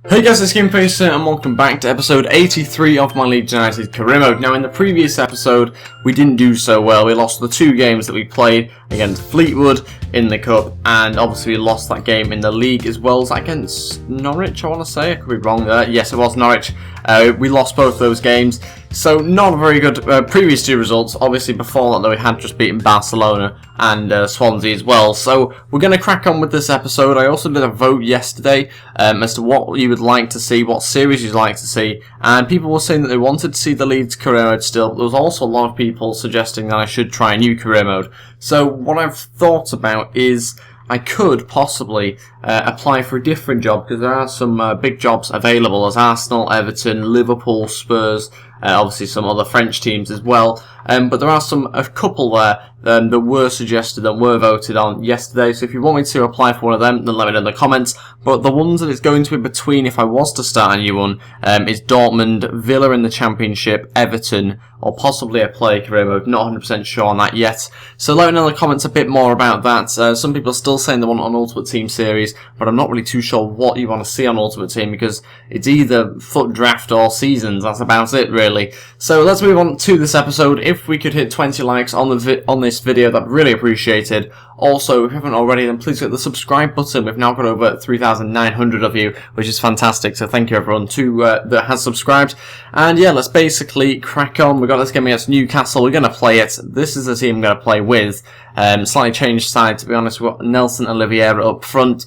Hey guys, it's Gamefacer and welcome back to episode 83 of my Leeds United career mode. Now in the previous episode we didn't do so well. We lost the two games that we played against Fleetwood in the cup, and obviously we lost that game in the league as well as against Norwich, I want to say. I could be wrong there. Yes, it was Norwich. We lost both those games, so not a very good previous two results. Obviously before that though, we had just beaten Barcelona and Swansea as well. So we're going to crack on with this episode. I also did a vote yesterday as to what you would like to see, what series you'd like to see, and people were saying that they wanted to see the Leeds career mode still. There was also a lot of people suggesting that I should try a new career mode. So what I've thought about is I could possibly apply for a different job, because there are some big jobs available as Arsenal, Everton, Liverpool, Spurs, obviously some other French teams as well. But there are a couple there that were suggested and were voted on yesterday. So if you want me to apply for one of them, then let me know in the comments. But the ones that it's going to be between, if I was to start a new one, is Dortmund, Villa in the Championship, Everton, or possibly a player career mode. Not 100% sure on that yet. So let me know in the comments a bit more about that. Some people are still saying they want an Ultimate Team series, but I'm not really too sure what you want to see on Ultimate Team, because it's either FUT Draft or Seasons. That's about it, really. So let's move on to this episode. If we could hit 20 likes on this video, that'd be really appreciated. Also, if you haven't already, then please hit the subscribe button. We've now got over 3,900 of you, which is fantastic. So thank you everyone that has subscribed. And yeah, let's basically crack on. We've got this game against Newcastle. We're going to play it. This is the team I'm going to play with. Slightly changed side, to be honest. We've got Nelson Oliveira up front,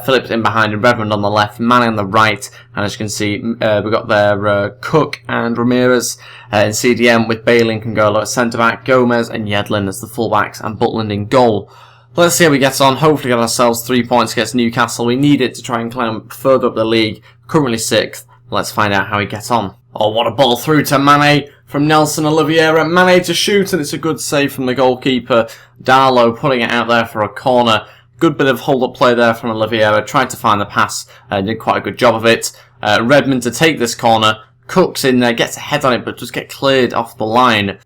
Phillips in behind, and Redmond on the left, Mane on the right. And as you can see, we've got there Cook and Ramirez in CDM, with Bailey and Congolo at centre-back, Gomez and Yedlin as the full-backs, and Butland in goal. Let's see how we get on. Hopefully get ourselves 3 points against Newcastle. We need it to try and climb further up the league. Currently 6th. Let's find out how we get on. Oh, what a ball through to Mane from Nelson Oliveira. Mane to shoot, and it's a good save from the goalkeeper. Darlow putting it out there for a corner. Good bit of hold-up play there from Oliveira. Tried to find the pass. Did quite a good job of it. Redmond to take this corner. Cook's in there. Gets a head on it, but just get cleared off the line.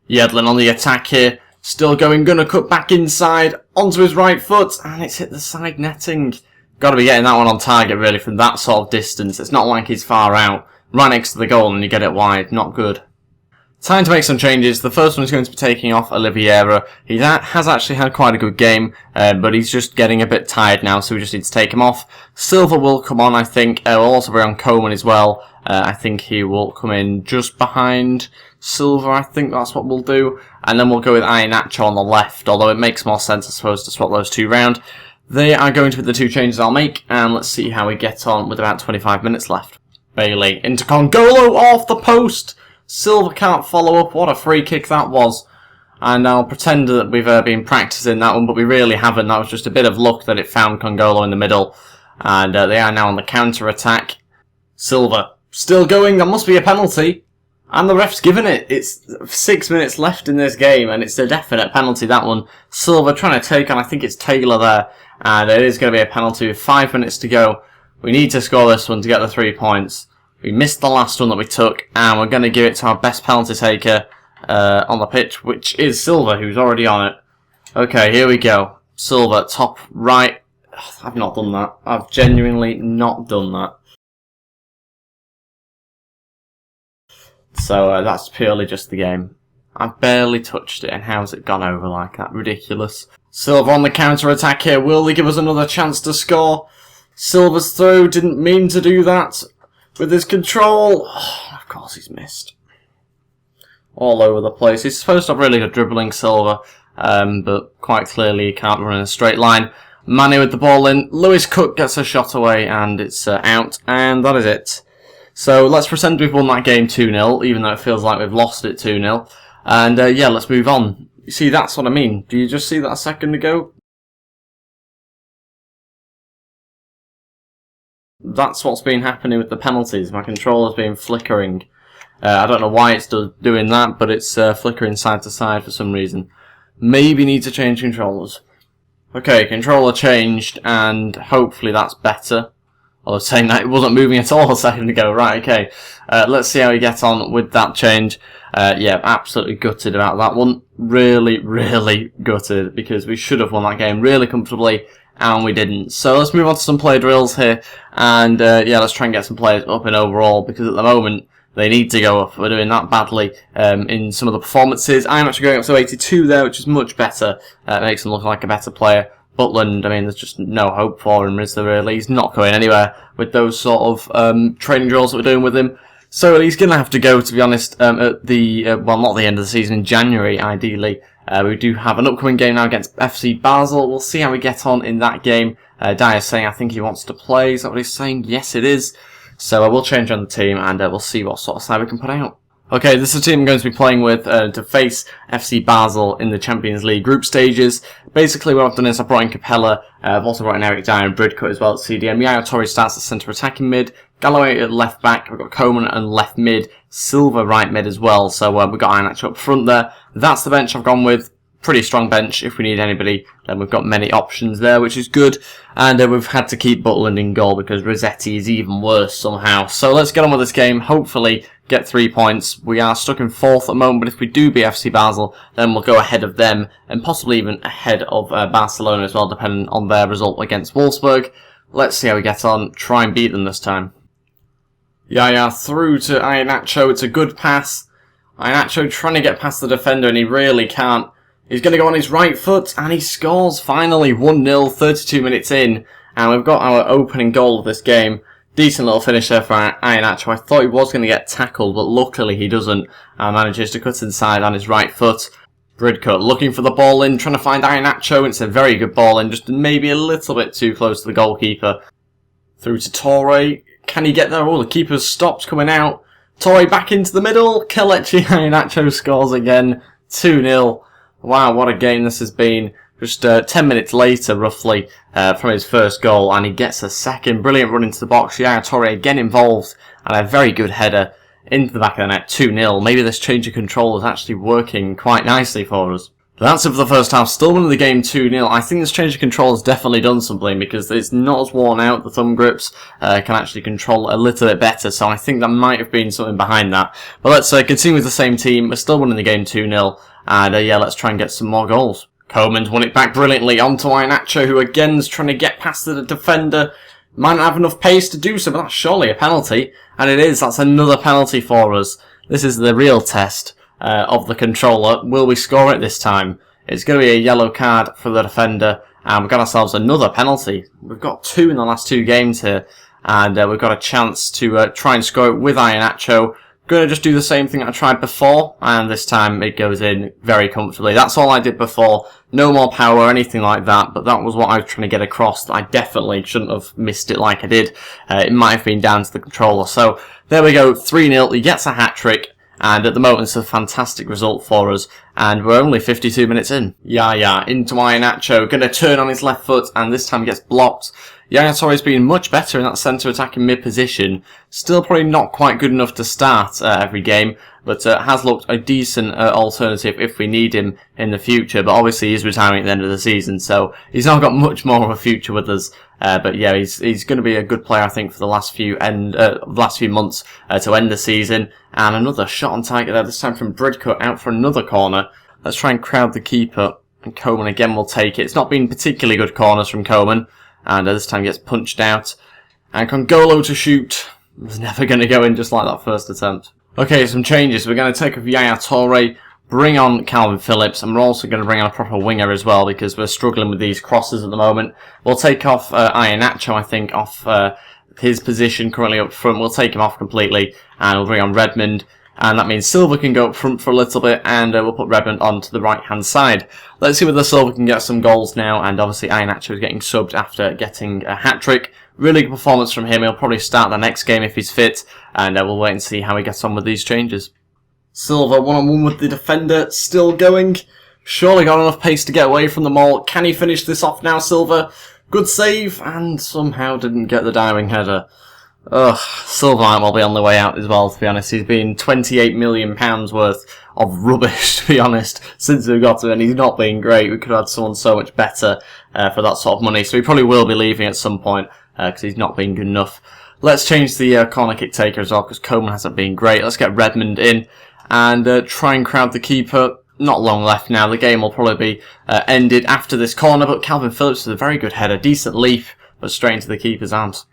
Yedlin on the attack here. Still going, gonna cut back inside, onto his right foot, and it's hit the side netting. Got to be getting that one on target, really, from that sort of distance. It's not like he's far out. Right next to the goal, and you get it wide. Not good. Time to make some changes. The first one is going to be taking off Oliveira. He has actually had quite a good game, but he's just getting a bit tired now, so we just need to take him off. Silva will come on, I think. We'll also be on Coman as well. I think he will come in just behind Silva. I think that's what we'll do. And then we'll go with Iheanacho on the left, although it makes more sense, I suppose, to swap those two round. They are going to be the two changes I'll make, and let's see how we get on with about 25 minutes left. Bailey into Congolo off the post. Silva can't follow up. What a free kick that was. And I'll pretend that we've been practicing that one, but we really haven't. That was just a bit of luck that it found Congolo in the middle. And they are now on the counter-attack. Silva still going. That must be a penalty. And the ref's given it. It's 6 minutes left in this game, and it's a definite penalty, that one. Silva trying to take on, I think it's Taylor there. And it is going to be a penalty with 5 minutes to go. We need to score this one to get the 3 points. We missed the last one that we took, and we're going to give it to our best penalty taker on the pitch, which is Silva, who's already on it. Okay, here we go. Silva, top right. I've not done that. I've genuinely not done that. So that's purely just the game. I've barely touched it, and how's it gone over like that? Ridiculous. Silva on the counter-attack here. Will they give us another chance to score? Silva's through. Didn't mean to do that. With his control. Oh, of course he's missed. All over the place. He's supposed to have really good dribbling, Silva. But quite clearly he can't run in a straight line. Mane with the ball in. Lewis Cook gets a shot away, and it's out. And that is it. So let's pretend we've won that game 2-0, even though it feels like we've lost it 2-0. And yeah, let's move on. You see, that's what I mean. Do you just see that a second ago? That's what's been happening with the penalties. My controller's been flickering. I don't know why it's doing that, but it's flickering side to side for some reason. Maybe need to change controllers. Okay, controller changed, and hopefully that's better. I was saying that it wasn't moving at all a second ago. Right, okay. Let's see how we get on with that change. Yeah, absolutely gutted about that one. Really, really gutted, because we should have won that game really comfortably. and we didn't. So let's move on to some player drills here, and yeah, let's try and get some players up in overall, because at the moment they need to go up. We're doing that badly in some of the performances. I'm actually going up to 82 there, which is much better. It makes him look like a better player. Butland, I mean, there's just no hope for him, is there really? He's not going anywhere with those sort of training drills that we're doing with him. So he's going to have to go, to be honest, at the, well, not the end of the season, in January, ideally. We do have an upcoming game now against FC Basel. We'll see how we get on in that game. Dyer's saying, I think he wants to play. Is that what he's saying? Yes, it is. So we'll change on the team, and we'll see what sort of side we can put out. Okay, this is the team I'm going to be playing with to face FC Basel in the Champions League group stages. Basically, what I've done is I've brought in Capella, I've also brought in Eric Dyer and Bridcut as well at CDM. Yaya Torre starts at centre attacking mid, Galloway at left back, we've got Coleman and left mid, Silva right mid as well, so we've got Iheanacho up front there. That's the bench I've gone with. Pretty strong bench. If we need anybody, then we've got many options there, which is good. And we've had to keep Butland in goal because Rossetti is even worse somehow. So let's get on with this game. Hopefully get 3 points. We are stuck in 4th at the moment, but if we do beat FC Basel, then we'll go ahead of them and possibly even ahead of Barcelona as well, depending on their result against Wolfsburg. Let's see how we get on. Try and beat them this time. Yeah, through to Iheanacho. It's a good pass. Iheanacho trying to get past the defender, and he really can't. He's going to go on his right foot, and he scores finally 1-0, 32 minutes in, and we've got our opening goal of this game. Decent little finish there for Iheanacho. I thought he was going to get tackled, but luckily he doesn't, and manages to cut inside on his right foot. Bridcut looking for the ball in, trying to find Iheanacho. It's a very good ball in, just maybe a little bit too close to the goalkeeper. Through to Torre. Can he get there? Oh, the keeper's stopped coming out. Torre back into the middle. Kelechi Iheanacho scores again. 2-0. Wow, what a game this has been. Just 10 minutes later, roughly, from his first goal, and he gets a second. Brilliant run into the box. Yaya Torre again involved, and a very good header into the back of the net. 2-0. Maybe this change of control is actually working quite nicely for us. That's it for the first half. Still winning the game 2-0. I think this change of control has definitely done something because it's not as worn out. The thumb grips can actually control a little bit better, so I think there might have been something behind that. But let's continue with the same team. We're still winning the game 2-0. And yeah, let's try and get some more goals. Coleman's won it back brilliantly onto Iheanacho, who again is trying to get past the defender. Might not have enough pace to do so, but that's surely a penalty. And it is. That's another penalty for us. This is the real test of the controller. Will we score it this time? It's going to be a yellow card for the defender. And we've got ourselves another penalty. We've got 2 in the last 2 games here. And we've got a chance to try and score it with Iheanacho. Going to just do the same thing that I tried before, and this time it goes in very comfortably. That's all I did before. No more power or anything like that, but that was what I was trying to get across. I definitely shouldn't have missed it like I did. It might have been down to the controller. So there we go, 3-0. He gets a hat-trick, and at the moment it's a fantastic result for us. And we're only 52 minutes in. Yeah, into Iheanacho. Going to turn on his left foot, and this time gets blocked. Yaya Torre's been much better in that centre attacking mid position. Still probably not quite good enough to start every game, but has looked a decent alternative if we need him in the future. But obviously he's retiring at the end of the season, so he's not got much more of a future with us. But yeah, he's going to be a good player, I think, for the last few months to end the season. And another shot on target there, this time from Bridcut out for another corner. Let's try and crowd the keeper, and Coleman again will take it. It's not been particularly good corners from Coleman. And this time gets punched out. And Congolo to shoot. It was never going to go in just like that first attempt. Okay, some changes. We're going to take off Yaya Torre, bring on Calvin Phillips, and we're also going to bring on a proper winger as well because we're struggling with these crosses at the moment. We'll take off Iheanacho, I think, off his position currently up front. We'll take him off completely, and we'll bring on Redmond. And that means Silva can go up front for a little bit, and we'll put Redmond onto the right-hand side. Let's see whether Silva can get some goals now, and obviously Iheanacho is getting subbed after getting a hat-trick. Really good performance from him. He'll probably start the next game if he's fit, and we'll wait and see how he gets on with these changes. Silva, one-on-one with the defender, still going. Surely got enough pace to get away from the maul. Can he finish this off now, Silva? Good save, and somehow didn't get the diving header. Ugh, Silva might well be on the way out as well, to be honest. He's been £28 million worth of rubbish, to be honest, since we got him, and he's not been great. We could have had someone so much better for that sort of money, so he probably will be leaving at some point, because he's not been good enough. Let's change the corner kick taker as well, because Coleman hasn't been great. Let's get Redmond in, and try and crowd the keeper. not long left now. The game will probably be ended after this corner, but Calvin Phillips with a very good header, decent leap, but straight into the keeper's hands.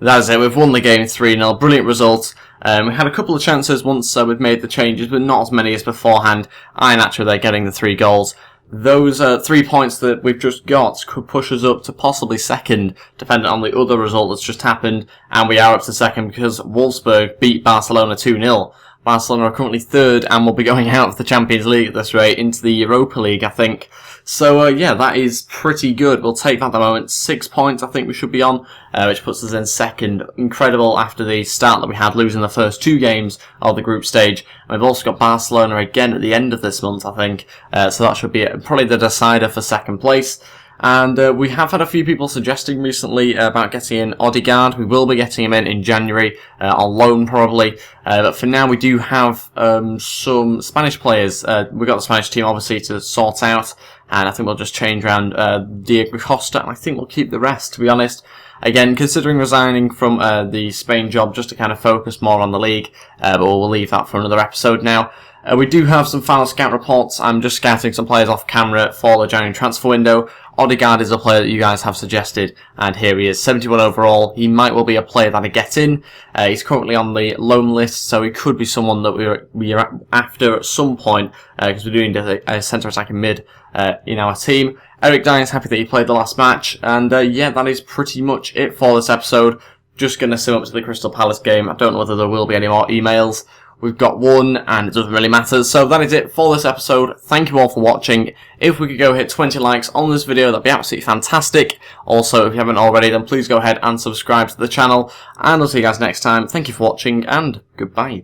That is it, we've won the game 3-0, brilliant result. We had a couple of chances once we've made the changes, but not as many as beforehand. And actually they're getting the 3 goals. Those 3 points that we've just got could push us up to possibly second, depending on the other result that's just happened. And we are up to second because Wolfsburg beat Barcelona 2-0. Barcelona are currently third and will be going out of the Champions League at this rate into the Europa League, I think. So, yeah, that is pretty good. We'll take that at the moment. 6 points I think we should be on, which puts us in second. Incredible after the start that we had, losing the first 2 games of the group stage. And we've also got Barcelona again at the end of this month, I think. So that should be probably the decider for second place. And we have had a few people suggesting recently about getting in Odegaard. We will be getting him in January, on loan probably. But for now we do have some Spanish players. We've got the Spanish team obviously to sort out. And I think we'll just change around Diego Costa, and I think we'll keep the rest, to be honest. Again, considering resigning from the Spain job just to kind of focus more on the league, but we'll leave that for another episode now. We do have some final scout reports. I'm just scouting some players off camera for the January transfer window. Odegaard is a player that you guys have suggested, and here he is, 71 overall. He might well be a player that I get in. He's currently on the loan list, so he could be someone that we are after at some point, because we're doing a centre attacking mid in our team. Eric Dyer is happy that he played the last match, and yeah, that is pretty much it for this episode. Just going to sim up to the Crystal Palace game. I don't know whether there will be any more emails. We've got one, and it doesn't really matter. So that is it for this episode. Thank you all for watching. If we could go hit 20 likes on this video, that'd be absolutely fantastic. Also, if you haven't already, then please go ahead and subscribe to the channel. And I'll see you guys next time. Thank you for watching, and goodbye.